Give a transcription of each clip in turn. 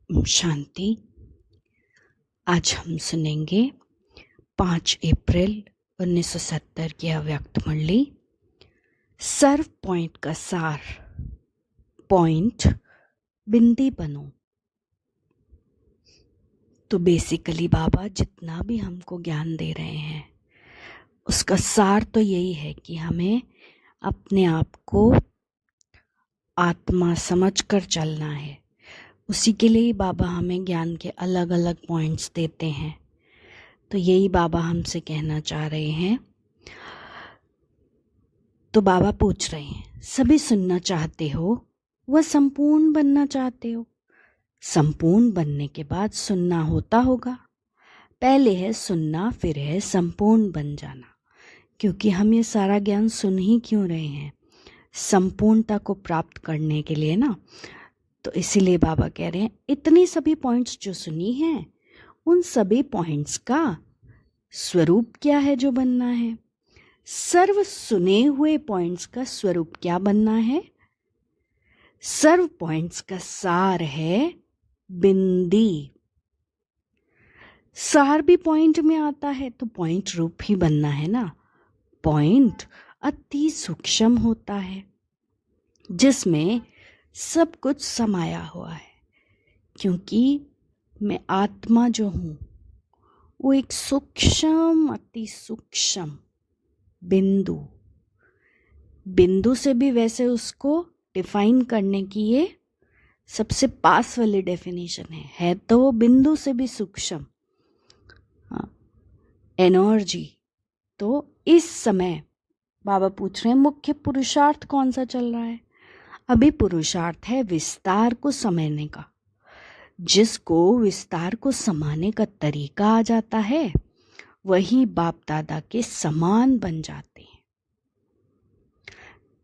शांति। आज हम सुनेंगे 5 अप्रैल 1970 की अव्यक्त मुरली। सर्व पॉइंट का सार, पॉइंट बिंदी बनो। तो बेसिकली बाबा जितना भी हमको ज्ञान दे रहे हैं उसका सार तो यही है कि हमें अपने आप को आत्मा समझकर चलना है। उसी के लिए ही बाबा हमें ज्ञान के अलग अलग पॉइंट्स देते हैं। तो यही बाबा हमसे कहना चाह रहे हैं। तो बाबा पूछ रहे हैं, सभी सुनना चाहते हो व संपूर्ण बनना चाहते हो। संपूर्ण बनने के बाद सुनना होता होगा। पहले है सुनना, फिर है संपूर्ण बन जाना। क्योंकि हम ये सारा ज्ञान सुन ही क्यों रहे हैं? संपूर्णता को प्राप्त करने के लिए ना। तो इसीलिए बाबा कह रहे हैं इतनी सभी पॉइंट्स जो सुनी हैं उन सभी पॉइंट्स का स्वरूप क्या है जो बनना है। सर्व सुने हुए पॉइंट्स का स्वरूप क्या बनना है? सर्व पॉइंट्स का सार है बिंदी। सार भी पॉइंट में आता है तो पॉइंट रूप ही बनना है ना। पॉइंट अति सूक्ष्म होता है जिसमें सब कुछ समाया हुआ है। क्योंकि मैं आत्मा जो हूँ वो एक सूक्ष्म, अति सूक्ष्म बिंदु से भी वैसे उसको डिफाइन करने की ये सबसे पास वाली डेफिनेशन है तो वो बिंदु से भी सूक्ष्म एनर्जी। तो इस समय बाबा पूछ रहे हैं मुख्य पुरुषार्थ कौन सा चल रहा है? अभी पुरुषार्थ है विस्तार को समझने का। जिसको विस्तार को समाने का तरीका आ जाता है वही बाप दादा के समान बन जाते हैं।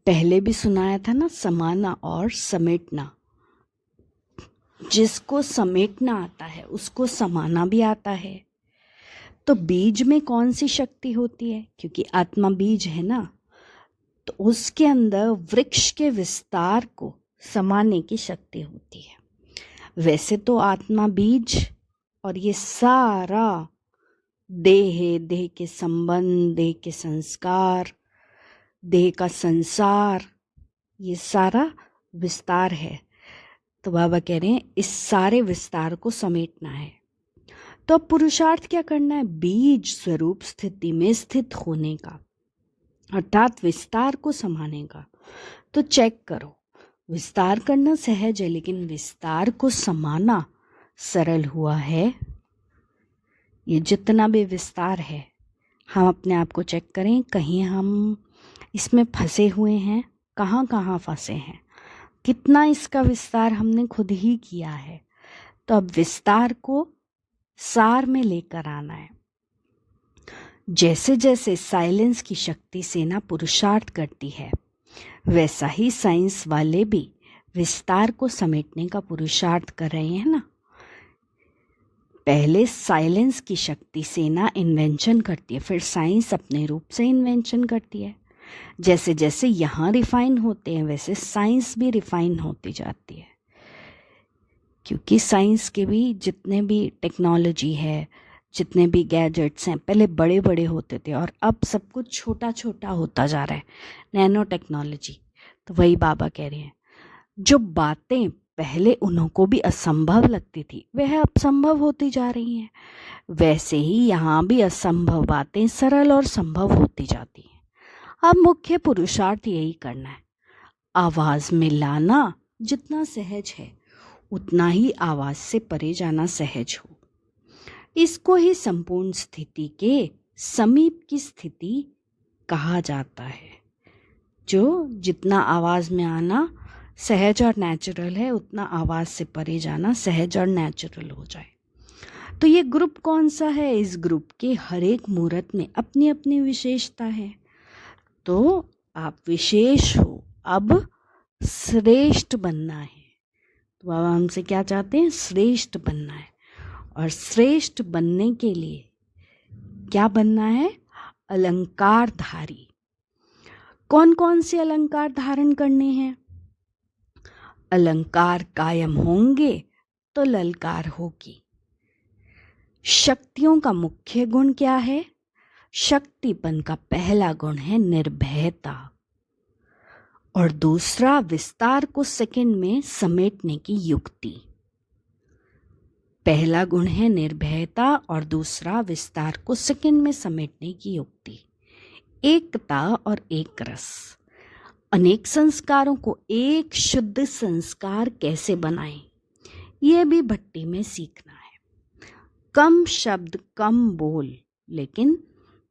पहले भी सुनाया था ना, समाना और समेटना। जिसको समेटना आता है उसको समाना भी आता है। तो बीज में कौन सी शक्ति होती है? क्योंकि आत्मा बीज है ना, तो उसके अंदर वृक्ष के विस्तार को समाने की शक्ति होती है। वैसे तो आत्मा बीज और ये सारा देह के संबंध, देह के संस्कार, देह का संसार, ये सारा विस्तार है। तो बाबा कह रहे हैं इस सारे विस्तार को समेटना है। तो अब पुरुषार्थ क्या करना है? बीज स्वरूप स्थिति में स्थित होने का, अर्थात विस्तार को समाने का। तो चेक करो, विस्तार करना सहज है लेकिन विस्तार को समाना सरल हुआ है? ये जितना भी विस्तार है हम अपने आप को चेक करें, कहीं हम इसमें फंसे हुए हैं? कहाँ कहाँ फंसे हैं? कितना इसका विस्तार हमने खुद ही किया है? तो अब विस्तार को सार में लेकर आना है। जैसे जैसे साइलेंस की शक्ति से ना पुरुषार्थ करती है वैसा ही साइंस वाले भी विस्तार को समेटने का पुरुषार्थ कर रहे हैं ना। पहले साइलेंस की शक्ति से ना इन्वेंशन करती है, फिर साइंस अपने रूप से इन्वेंशन करती है। जैसे जैसे यहाँ रिफाइन होते हैं वैसे साइंस भी रिफाइन होती जाती है। क्योंकि साइंस के भी जितने भी टेक्नोलॉजी है, जितने भी गैजेट्स हैं, पहले बड़े बड़े होते थे और अब सब कुछ छोटा छोटा होता जा रहा है, नैनो टेक्नोलॉजी। तो वही बाबा कह रहे हैं जो बातें पहले उनको भी असंभव लगती थी वह अब संभव होती जा रही हैं। वैसे ही यहाँ भी असंभव बातें सरल और संभव होती जाती हैं। अब मुख्य पुरुषार्थ यही करना है। आवाज़ में लाना जितना सहज है उतना ही आवाज़ से परे जाना सहज हो। इसको ही संपूर्ण स्थिति के समीप की स्थिति कहा जाता है। जो जितना आवाज़ में आना सहज और नेचुरल है उतना आवाज़ से परे जाना सहज और नेचुरल हो जाए। तो ये ग्रुप कौन सा है? इस ग्रुप के हर एक मूर्त में अपनी अपनी विशेषता है। तो आप विशेष हो, अब श्रेष्ठ बनना है। तो बाबा हमसे क्या चाहते हैं? श्रेष्ठ बनना है। और श्रेष्ठ बनने के लिए क्या बनना है? अलंकारधारी। कौन कौन से अलंकार धारण करने हैं? अलंकार कायम होंगे तो ललकार होगी। शक्तियों का मुख्य गुण क्या है? शक्तिपन का पहला गुण है निर्भयता और दूसरा विस्तार को सेकंड में समेटने की युक्ति। पहला गुण है निर्भयता और दूसरा विस्तार को सेकंड में समेटने की युक्ति। एकता और एक रस। अनेक संस्कारों को एक शुद्ध संस्कार कैसे बनाएं, यह भी भट्टी में सीखना है। कम शब्द कम बोल, लेकिन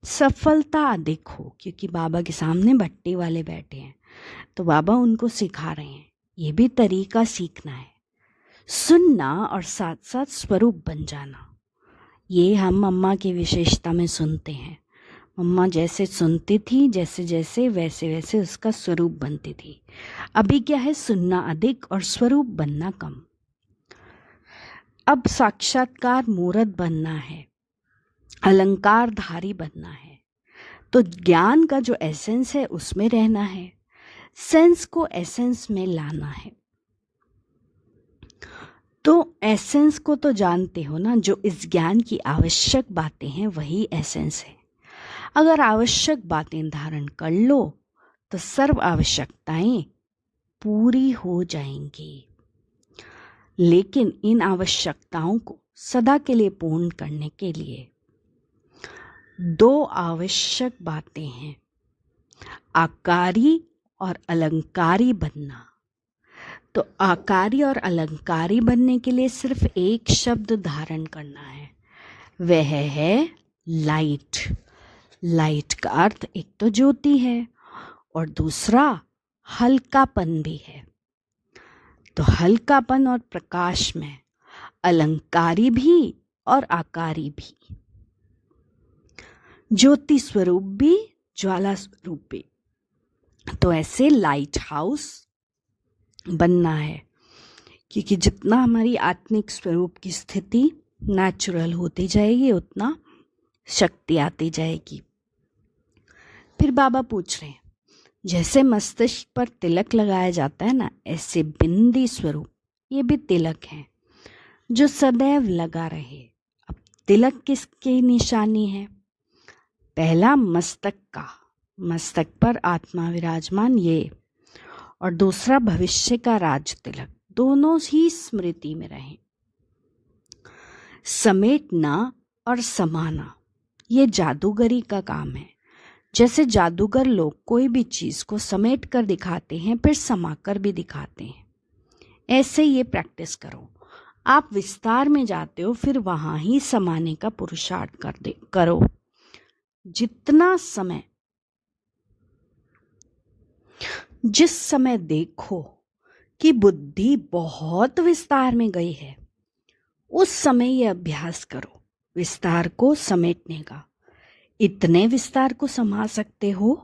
सफलता अधिक हो, क्योंकि बाबा के सामने भट्टी वाले बैठे हैं तो बाबा उनको सिखा रहे हैं। ये भी तरीका सीखना है। सुनना और साथ साथ स्वरूप बन जाना। ये हम मम्मा की विशेषता में सुनते हैं। मम्मा जैसे सुनती थी, जैसे जैसे वैसे वैसे उसका स्वरूप बनती थी। अभी क्या है, सुनना अधिक और स्वरूप बनना कम। अब साक्षात्कार मूर्त बनना है, अलंकारधारी बनना है। तो ज्ञान का जो एसेंस है उसमें रहना है, सेंस को एसेंस में लाना है। तो एसेंस को तो जानते हो ना, जो इस ज्ञान की आवश्यक बातें हैं वही एसेंस है। अगर आवश्यक बातें धारण कर लो तो सर्व आवश्यकताएं पूरी हो जाएंगी। लेकिन इन आवश्यकताओं को सदा के लिए पूर्ण करने के लिए दो आवश्यक बातें हैं, आकारी और अलंकारी बनना। तो आकारी और अलंकारी बनने के लिए सिर्फ एक शब्द धारण करना है, वह है लाइट। लाइट का अर्थ एक तो ज्योति है और दूसरा हल्कापन भी है। तो हल्कापन और प्रकाश में अलंकारी भी और आकारी भी, ज्योति स्वरूप भी ज्वाला स्वरूप भी। तो ऐसे लाइट हाउस बनना है, क्योंकि जितना हमारी आत्मिक स्वरूप की स्थिति नेचुरल होती जाएगी उतना शक्ति आती जाएगी। फिर बाबा पूछ रहे हैं, जैसे मस्तिष्क पर तिलक लगाया जाता है ना, ऐसे बिंदी स्वरूप ये भी तिलक है जो सदैव लगा रहे। अब तिलक किसकी निशानी है? पहला मस्तक का, मस्तक पर आत्मा विराजमान ये, और दूसरा भविष्य का राज तिलक। दोनों ही स्मृति में रहें। समेटना और समाना ये जादूगरी का काम है। जैसे जादूगर लोग कोई भी चीज को समेट कर दिखाते हैं फिर समाकर भी दिखाते हैं, ऐसे ये प्रैक्टिस करो। आप विस्तार में जाते हो फिर वहां ही समाने का पुरुषार्थ करो। जितना समय, जिस समय देखो कि बुद्धि बहुत विस्तार में गई है, उस समय ये अभ्यास करो विस्तार को समेटने का। इतने विस्तार को समा सकते हो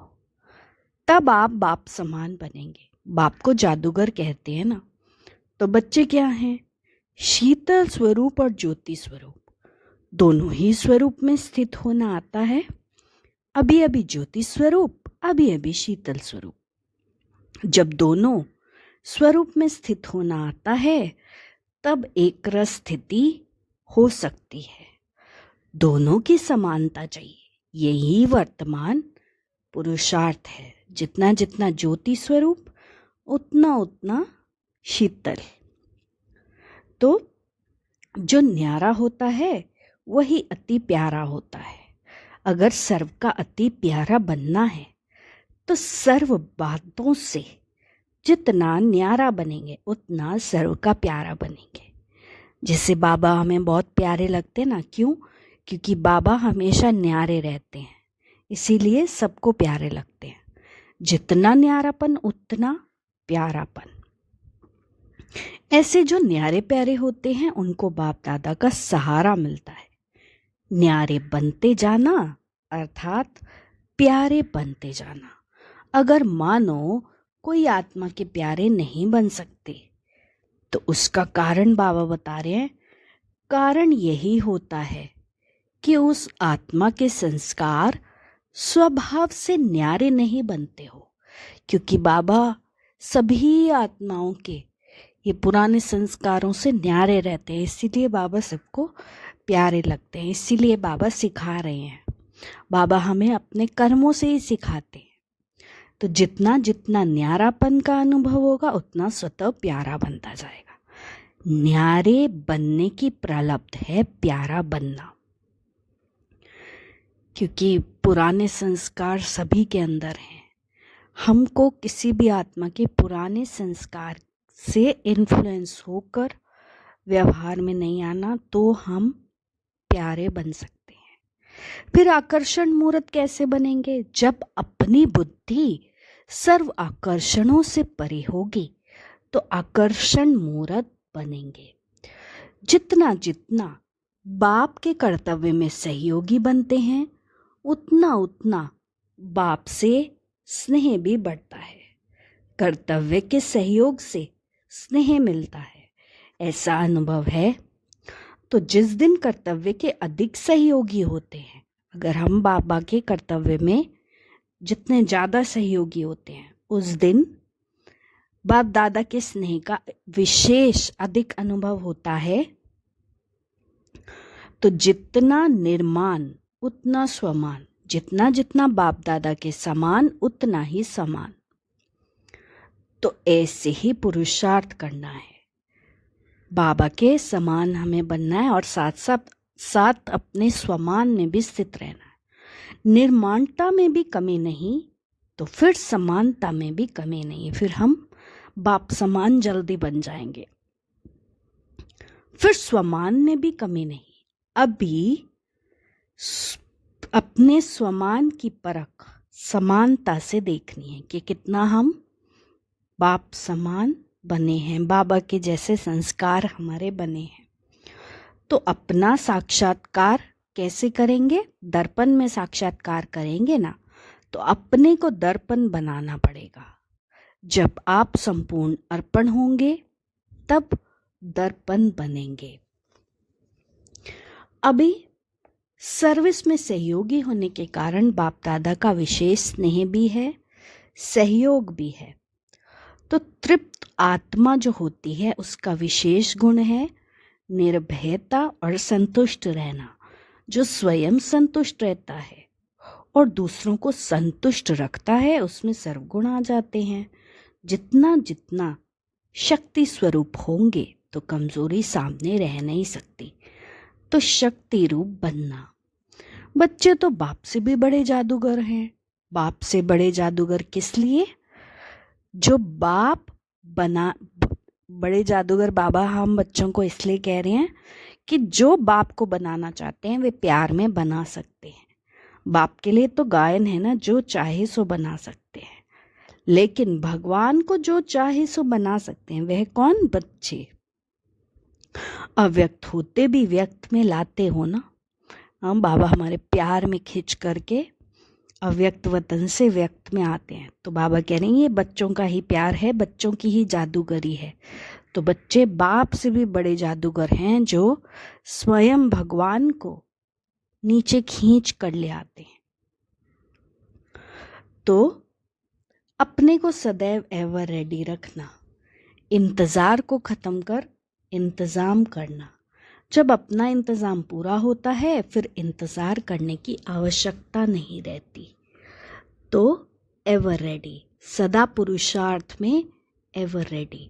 तब आप बाप समान बनेंगे। बाप को जादूगर कहते हैं ना, तो बच्चे क्या हैं? शीतल स्वरूप और ज्योति स्वरूप, दोनों ही स्वरूप में स्थित होना आता है। अभी अभी ज्योति स्वरूप, अभी अभी शीतल स्वरूप। जब दोनों स्वरूप में स्थित होना आता है तब एक रस स्थिति हो सकती है। दोनों की समानता चाहिए, यही वर्तमान पुरुषार्थ है। जितना जितना ज्योति स्वरूप उतना उतना शीतल। तो जो न्यारा होता है वही अति प्यारा होता है। अगर सर्व का अति प्यारा बनना है तो सर्व बातों से जितना न्यारा बनेंगे उतना सर्व का प्यारा बनेंगे। जैसे बाबा हमें बहुत प्यारे लगते हैं ना, क्यों? क्योंकि बाबा हमेशा न्यारे रहते हैं, इसीलिए सबको प्यारे लगते हैं। जितना न्यारापन उतना प्यारापन। ऐसे जो न्यारे प्यारे होते हैं उनको बाप दादा का सहारा मिलता है। न्यारे बनते जाना अर्थात प्यारे बनते जाना। अगर मानो कोई आत्मा के प्यारे नहीं बन सकते तो उसका कारण बाबा बता रहे हैं। कारण यही होता है कि उस आत्मा के संस्कार स्वभाव से न्यारे नहीं बनते हो। क्योंकि बाबा सभी आत्माओं के ये पुराने संस्कारों से न्यारे रहते हैं, इसीलिए बाबा सबको प्यारे लगते हैं, इसीलिए बाबा सिखा रहे हैं। बाबा हमें अपने कर्मों से ही सिखाते हैं। तो जितना जितना न्यारापन का अनुभव होगा उतना स्वतः प्यारा बनता जाएगा। न्यारे बनने की प्रलब्ध है प्यारा बनना, क्योंकि पुराने संस्कार सभी के अंदर हैं। हमको किसी भी आत्मा के पुराने संस्कार से इन्फ्लुएंस होकर व्यवहार में नहीं आना, तो हम प्यारे बन सकते हैं। फिर आकर्षण मूर्त कैसे बनेंगे? जब अपनी बुद्धि सर्व आकर्षणों से परे होगी तो आकर्षण मूर्त बनेंगे। जितना जितना बाप के कर्तव्य में सहयोगी बनते हैं उतना उतना बाप से स्नेह भी बढ़ता है। कर्तव्य के सहयोग से स्नेह मिलता है, ऐसा अनुभव है। तो जिस दिन कर्तव्य के अधिक सहयोगी होते हैं, अगर हम बाबा के कर्तव्य में जितने ज़्यादा सहयोगी होते हैं, उस दिन बाप दादा के स्नेह का विशेष अधिक अनुभव होता है। तो जितना निर्माण उतना स्वमान, जितना जितना बाप दादा के समान उतना ही समान। तो ऐसे ही पुरुषार्थ करना है, बाबा के समान हमें बनना है और साथ साथ साथ अपने स्वमान में भी स्थित रहना है। निर्माणता में भी कमी नहीं तो फिर समानता में भी कमी नहीं, फिर हम बाप समान जल्दी बन जाएंगे। फिर स्वमान में भी कमी नहीं। अभी अपने स्वमान की परख समानता से देखनी है कि कितना हम बाप समान बने हैं, बाबा के जैसे संस्कार हमारे बने हैं। तो अपना साक्षात्कार कैसे करेंगे? दर्पण में साक्षात्कार करेंगे ना, तो अपने को दर्पण बनाना पड़ेगा। जब आप संपूर्ण अर्पण होंगे तब दर्पण बनेंगे। अभी सर्विस में सहयोगी होने के कारण बाप दादा का विशेष स्नेह भी है, सहयोग भी है। तो तृप्त आत्मा जो होती है उसका विशेष गुण है निर्भयता और संतुष्ट रहना। जो स्वयं संतुष्ट रहता है और दूसरों को संतुष्ट रखता है, उसमें सर्वगुण आ जाते हैं। जितना जितना शक्ति स्वरूप होंगे तो कमजोरी सामने रह नहीं सकती। तो शक्ति रूप बनना। बच्चे तो बाप से भी बड़े जादूगर हैं। बाप से बड़े जादूगर किस लिए? जो बाप बना, बड़े जादूगर बाबा हम बच्चों को इसलिए कह रहे हैं कि जो बाप को बनाना चाहते हैं वे प्यार में बना सकते हैं। बाप के लिए तो गायन है ना, जो चाहे सो बना सकते हैं। लेकिन भगवान को जो चाहे सो बना सकते हैं वह कौन? बच्चे। अव्यक्त होते भी व्यक्त में लाते हो ना। हम बाबा हमारे प्यार में खिंच करके अव्यक्त वतन से व्यक्त में आते हैं। तो बाबा कह रहे हैं ये बच्चों का ही प्यार है, बच्चों की ही जादूगरी है। तो बच्चे बाप से भी बड़े जादूगर हैं जो स्वयं भगवान को नीचे खींच कर ले आते हैं। तो अपने को सदैव एवर रेडी रखना, इंतज़ार को ख़त्म कर इंतज़ाम करना। जब अपना इंतज़ाम पूरा होता है फिर इंतज़ार करने की आवश्यकता नहीं रहती। तो एवर रेडी, सदा पुरुषार्थ में एवर रेडी।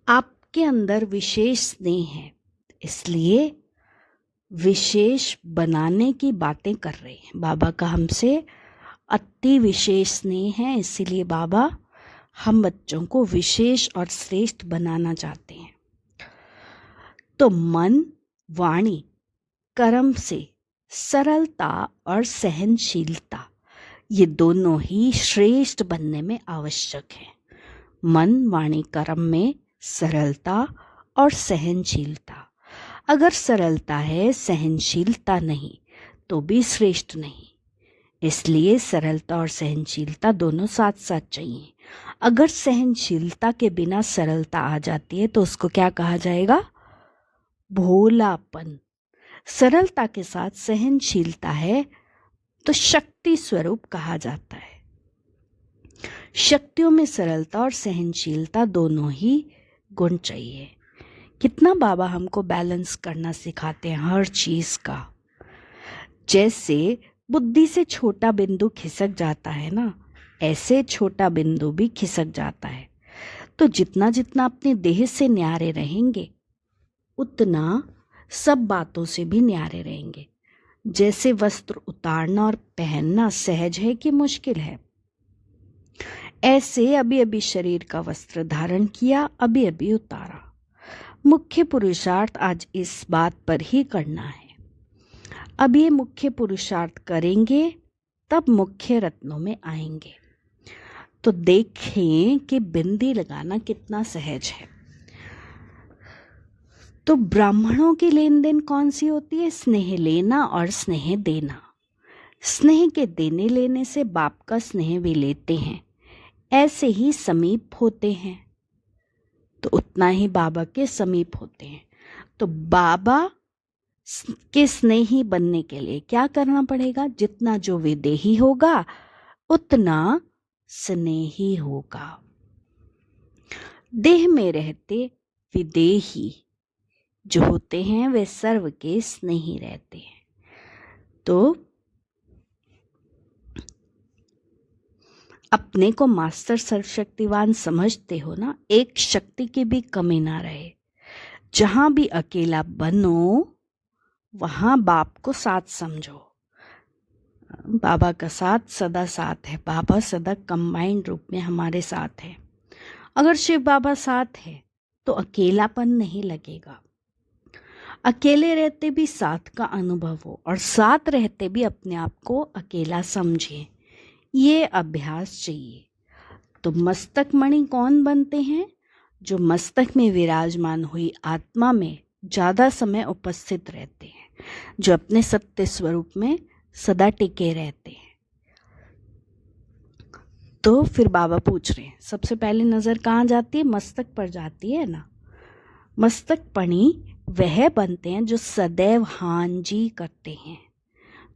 आपके अंदर विशेष स्नेह है, इसलिए विशेष बनाने की बातें कर रहे हैं। बाबा का हमसे अति विशेष स्नेह है, इसीलिए बाबा हम बच्चों को विशेष और श्रेष्ठ बनाना चाहते हैं। तो मन, वाणी, कर्म से सरलता और सहनशीलता ये दोनों ही श्रेष्ठ बनने में आवश्यक है। मन, वाणी, कर्म में सरलता और सहनशीलता। अगर सरलता है, सहनशीलता नहीं, तो भी श्रेष्ठ नहीं। इसलिए सरलता और सहनशीलता दोनों साथ साथ चाहिए। अगर सहनशीलता के बिना सरलता आ जाती है तो उसको क्या कहा जाएगा? भोलापन। सरलता के साथ सहनशीलता है तो शक्ति स्वरूप कहा जाता है। शक्तियों में सरलता और सहनशीलता दोनों ही गुण चाहिए। कितना बाबा हमको बैलेंस करना सिखाते हैं हर चीज़ का। जैसे बुद्धि से छोटा बिंदु खिसक जाता है ना, ऐसे छोटा बिंदु भी खिसक जाता है। तो जितना जितना अपने देह से न्यारे रहेंगे उतना सब बातों से भी न्यारे रहेंगे। जैसे वस्त्र उतारना और पहनना सहज है कि मुश्किल है, ऐसे अभी अभी शरीर का वस्त्र धारण किया, अभी अभी उतारा। मुख्य पुरुषार्थ आज इस बात पर ही करना है। अब ये मुख्य पुरुषार्थ करेंगे तब मुख्य रत्नों में आएंगे। तो देखें कि बिंदी लगाना कितना सहज है। तो ब्राह्मणों की लेन देन कौन सी होती है? स्नेह लेना और स्नेह देना। स्नेह के देने लेने से बाप का स्नेह भी लेते हैं, ऐसे ही समीप होते हैं तो उतना ही बाबा के समीप होते हैं। तो बाबा के स्नेही बनने के लिए क्या करना पड़ेगा? जितना जो विदेही होगा उतना स्नेही होगा। देह में रहते विदेही जो होते हैं वे सर्व के स्नेही रहते हैं। तो अपने को मास्टर सर्वशक्तिवान समझते हो ना, एक शक्ति की भी कमी ना रहे। जहां भी अकेला बनो वहां बाप को साथ समझो। बाबा का साथ सदा साथ है। बाबा सदा कंबाइंड रूप में हमारे साथ है। अगर शिव बाबा साथ है तो अकेलापन नहीं लगेगा। अकेले रहते भी साथ का अनुभव हो और साथ रहते भी अपने आप को अकेला समझे, ये अभ्यास चाहिए। तो मस्तक मणि कौन बनते हैं? जो मस्तक में विराजमान हुई आत्मा में ज़्यादा समय उपस्थित रहते हैं, जो अपने सत्य स्वरूप में सदा टिके रहते हैं। तो फिर बाबा पूछ रहे हैं, सबसे पहले नज़र कहाँ जाती है? मस्तक पर जाती है ना। मस्तक पणि वह बनते हैं जो सदैव हां जी करते हैं।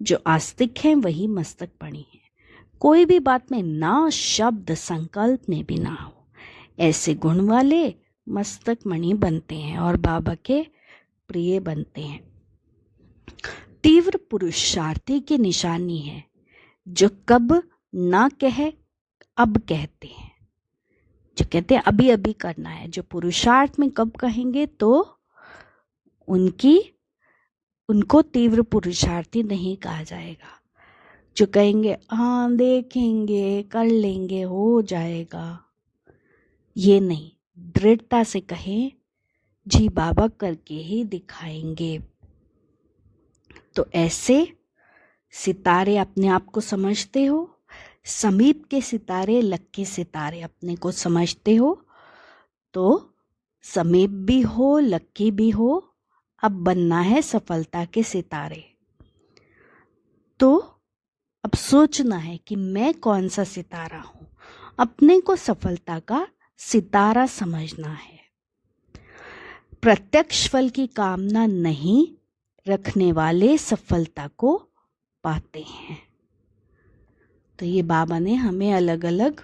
जो आस्तिक हैं वही मस्तक पणि है। कोई भी बात में ना शब्द संकल्प में भी ना हो, ऐसे गुण वाले मस्तक मणि बनते हैं और बाबा के प्रिय बनते हैं। तीव्र पुरुषार्थी की निशानी है जो कब ना कहे अब कहते हैं। जो कहते हैं अभी अभी करना है, जो पुरुषार्थ में कब कहेंगे तो उनको तीव्र पुरुषार्थी नहीं कहा जाएगा। जो कहेंगे हाँ देखेंगे कर लेंगे हो जाएगा, ये नहीं। दृढ़ता से कहें जी बाबा करके ही दिखाएंगे। तो ऐसे सितारे अपने आप को समझते हो, समीप के सितारे लक्के सितारे अपने को समझते हो, तो समीप भी हो लक्की भी हो, अब बनना है सफलता के सितारे। तो अब सोचना है कि मैं कौन सा सितारा हूं। अपने को सफलता का सितारा समझना है। प्रत्यक्ष फल की कामना नहीं रखने वाले सफलता को पाते हैं। तो ये बाबा ने हमें अलग अलग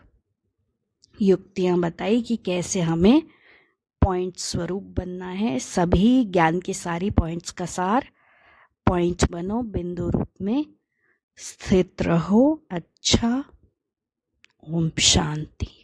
युक्तियां बताई कि कैसे हमें पॉइंट स्वरूप बनना है। सभी ज्ञान की सारी पॉइंट्स का सार, पॉइंट बनो, बिंदु रूप में स्थित रहो। अच्छा, ओम शांति।